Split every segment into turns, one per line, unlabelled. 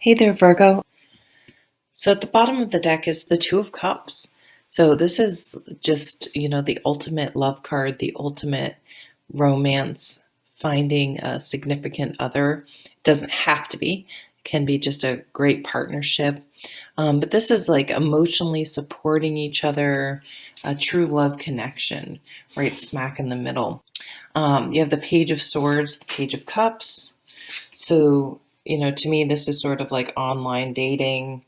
Hey there, Virgo. So at the bottom of the deck is the Two of Cups. So this is just, the ultimate love card, the ultimate romance, finding a significant other. It doesn't have to be. It can be just a great partnership. But this is like emotionally supporting each other, a true love connection, right smack in the middle. You have the Page of Swords, the Page of Cups. So, to me, this is sort of like online dating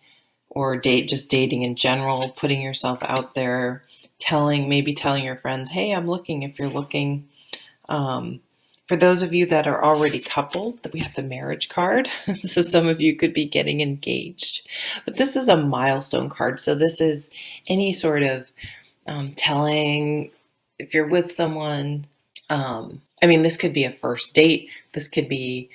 or just dating in general, putting yourself out there, maybe telling your friends, hey, I'm looking if you're looking. Um, for those of you that are already coupled, that we have the marriage card. So some of you could be getting engaged. But this is a milestone card. So this is any sort of telling if you're with someone. This could be a first date. This could be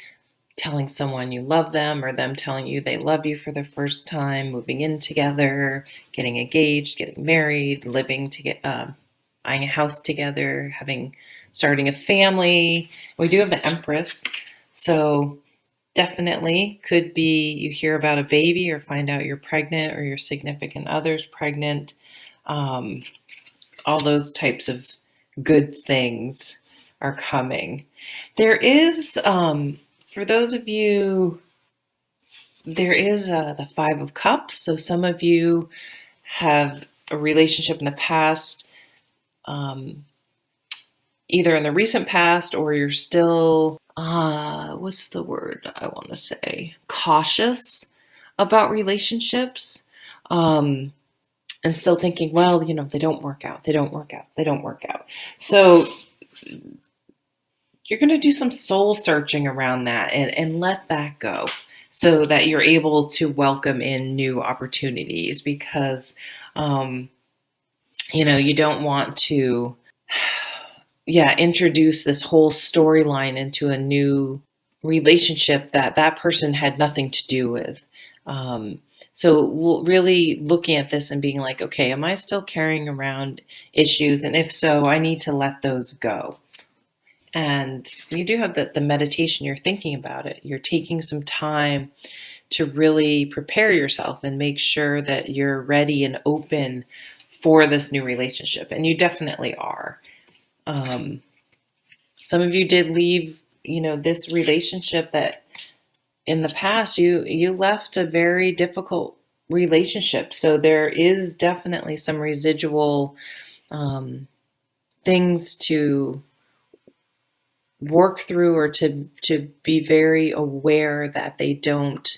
telling someone you love them or them telling you they love you for the first time, moving in together, getting engaged, getting married, living together, buying a house together, starting a family. We do have the Empress. So definitely could be you hear about a baby or find out you're pregnant or your significant other's pregnant. All those types of good things are coming. There is, for those of you, there is the Five of Cups. So some of you have a relationship in the past, either in the recent past or you're still, what's the word I want to say? Cautious about relationships. And still thinking, well, they don't work out. They don't work out. They don't work out. So you're going to do some soul searching around that and let that go so that you're able to welcome in new opportunities because, you don't want to, introduce this whole storyline into a new relationship that person had nothing to do with. So really looking at this and being like, okay, am I still carrying around issues? And if so, I need to let those go. And you do have the meditation, you're thinking about it. You're taking some time to really prepare yourself and make sure that you're ready and open for this new relationship. And you definitely are. Some of you did leave, this relationship that in the past you left a very difficult relationship. So there is definitely some residual things to work through or to be very aware that they don't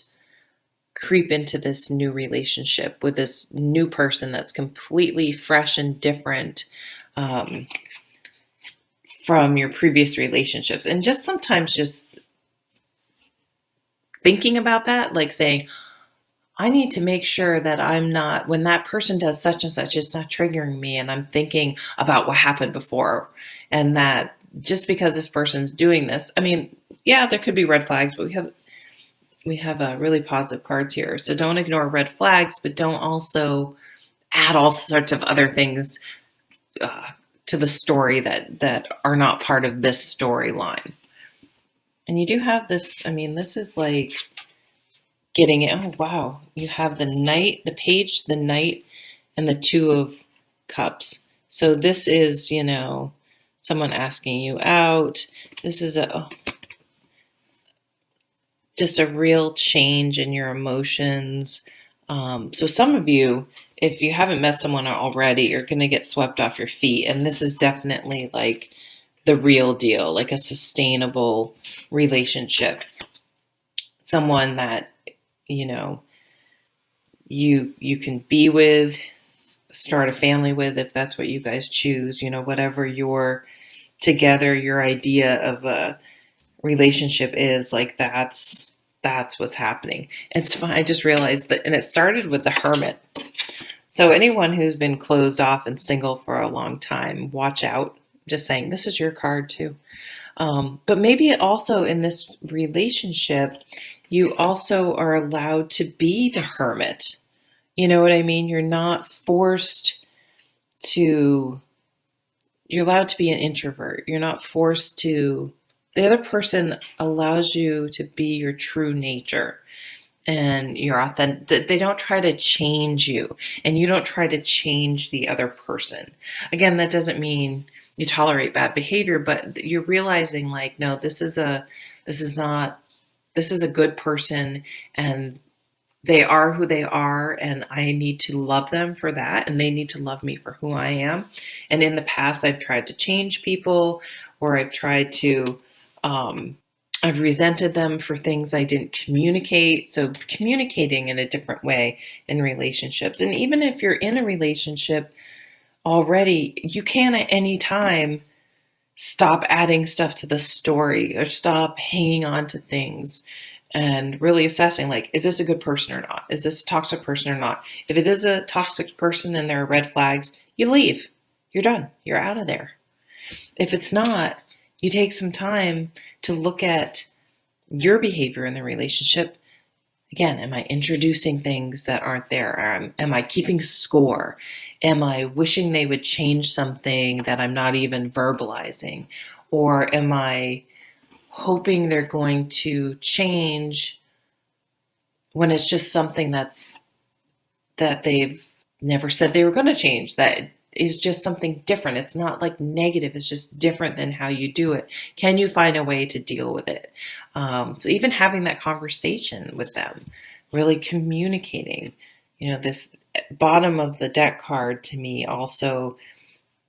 creep into this new relationship with this new person that's completely fresh and different from your previous relationships. And just sometimes just thinking about that, like saying, I need to make sure that I'm not, when that person does such and such, it's not triggering me. And I'm thinking about what happened before. And that just because this person's doing this, there could be red flags, but we have really positive cards here. So don't ignore red flags, but don't also add all sorts of other things to the story that are not part of this storyline. And you do have this, this is like getting it. Oh, wow. You have the Knight, the Page, the Knight, and the Two of Cups. So this is, someone asking you out. This is just a real change in your emotions. So some of you, if you haven't met someone already, you're going to get swept off your feet. And this is definitely like the real deal, like a sustainable relationship. Someone that, you can be with, start a family with, if that's what you guys choose, whatever your idea of a relationship is, like that's what's happening. It's fun. I just realized that, and it started with the Hermit. So anyone who's been closed off and single for a long time, watch out. Just saying, this is your card too. But maybe also in this relationship, you also are allowed to be the hermit. You know what I mean? You're allowed to be an introvert. You're not forced to, the other person allows you to be your true nature. and you're authentic. They don't try to change you, and you don't try to change the other person. Again, that doesn't mean you tolerate bad behavior, but you're realizing like, no, this is not, this is a good person, and they are who they are, and I need to love them for that, and they need to love me for who I am. And in the past, I've tried to change people, or I've tried to, um, I've resented them for things I didn't communicate. So communicating in a different way in relationships. And even if you're in a relationship already, you can at any time stop adding stuff to the story or stop hanging on to things and really assessing, like, is this a good person or not? Is this a toxic person or not? If it is a toxic person and there are red flags, you leave. You're done. You're out of there. If it's not, you take some time to look at your behavior in the relationship. Again, am I introducing things that aren't there? Am I keeping score? Am I wishing they would change something that I'm not even verbalizing? Or am I hoping they're going to change when it's just something that they've never said they were going to change, that is just something different? It's not like negative, it's just different than how you do it. Can you find a way to deal with it? So even having that conversation with them, really communicating, this bottom of the deck card to me also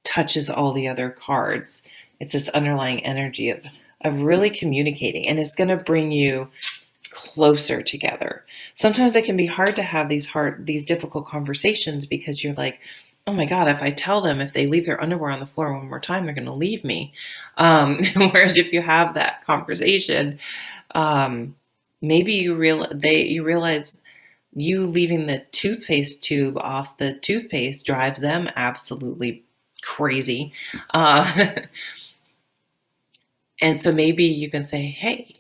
touches all the other cards. It's this underlying energy of really communicating, and it's going to bring you closer together. Sometimes it can be hard to have these difficult conversations because you're like, oh my God, if I tell them, if they leave their underwear on the floor one more time, they're going to leave me. Whereas if you have that conversation, maybe you realize you leaving the toothpaste tube off the toothpaste drives them absolutely crazy. And so maybe you can say, hey,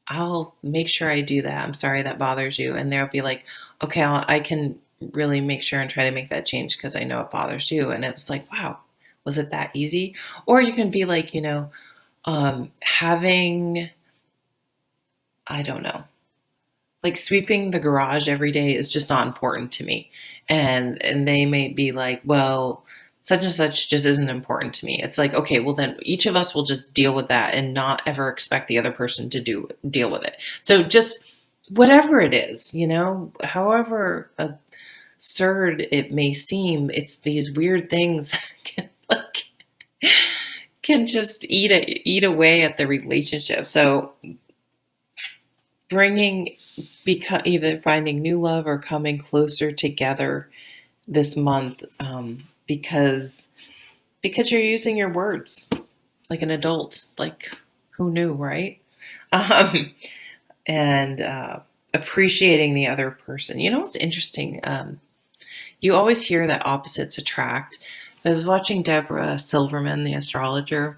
I'll make sure I do that. I'm sorry that bothers you. And they'll be like, okay, I can really make sure and try to make that change because I know it bothers you. And it's like, wow, was it that easy? Or you can be like, having, I don't know, like sweeping the garage every day is just not important to me. And they may be like, well, such and such just isn't important to me. It's like, okay, well then each of us will just deal with that and not ever expect the other person to deal with it. So just whatever it is, however absurd it may seem, it's these weird things that can just eat away at the relationship. So either finding new love or coming closer together this month, because you're using your words like an adult. Like, who knew, right? And appreciating the other person. What's interesting? You always hear that opposites attract. I was watching Deborah Silverman, the astrologer,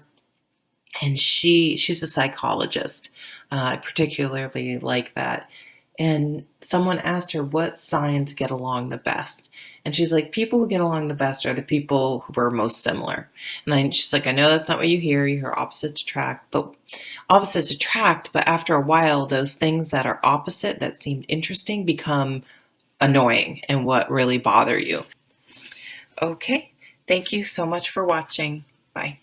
and she's a psychologist. I particularly like that. And someone asked her what signs get along the best. And she's like, people who get along the best are the people who are most similar. And she's like, I know that's not what you hear. You hear opposites attract, but after a while, those things that are opposite that seemed interesting become annoying and what really bother you. Okay. Thank you so much for watching. Bye.